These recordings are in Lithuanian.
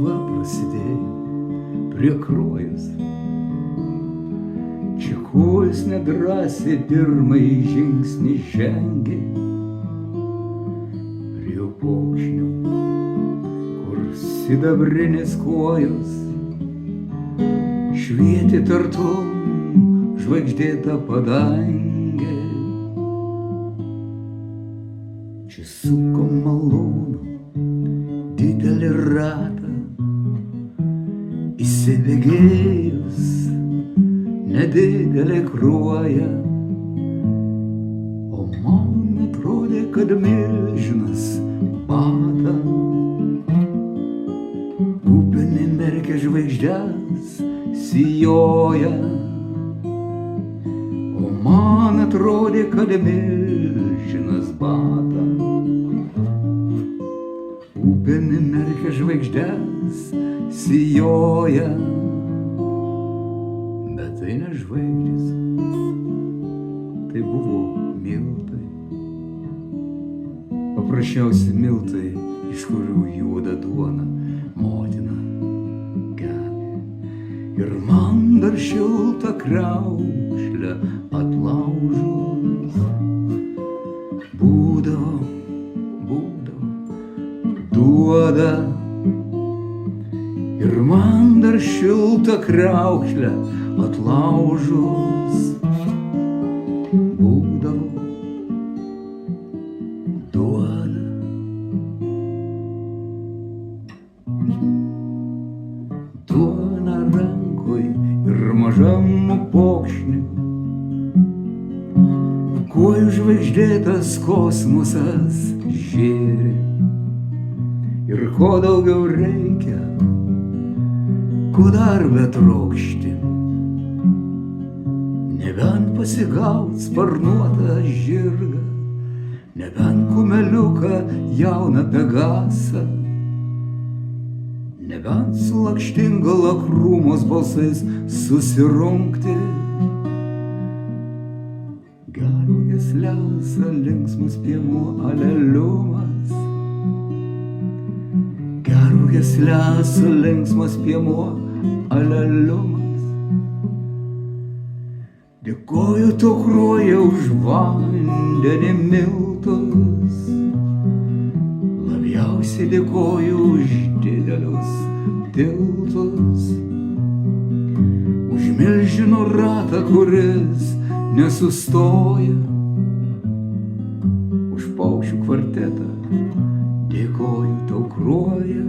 va prasidėjo prie krojus. Čia kojus nedrąsiai pirmąjį žingsnį žengė prie pokšnio, kur sidabrinės kojos švietė tartum žvaigždėta padangė. Čia suko malonų didelį ratą, įsibėgėjus nedidelė kruoja, o man atrodė, kad milžinas bata upinį merkia žvaigždės sijoja, o man atrodė, kad milžinas bata upinį merkia žvaigždės sijoja. Bet tai ne žvaigždės, tai buvo miltai. Paprasčiausi miltai, iš kurių juoda duona motina kepė. Ir man dar šiltą kriaušlę atlaužus būdavo duoda. Ir man dar šiltą kriaušlę atlaužus būdavo duoda. Duona rankoj ir mažam pokšny, kojų žvaigždėtas kosmosas žėri. Ir ko daugiau reikia, ko dar betrokšti, nebent pasigaut sparnuotą žirgą, nebent kumeliuką jauną Pegasą, nebent su lakštingala krūmos balsais susirungti. Gerugės lesa linksmus piemuo aleliumas, gerugės lesa linksmas piemuo aleliumas. Dėkoju tau kruoja už vandenį miltus, labiausiai dėkoju už didelius tiltus, už milžino ratą, kuris nesustoja, už paukščių kvartetą dėkoju tau kruoja,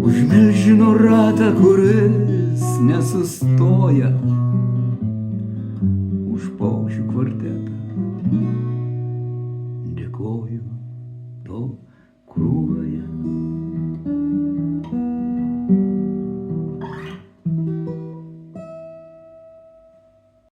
už milžino ratą, kuris nesustoja, už paukščių kvartetą dėkoju tau kruoja.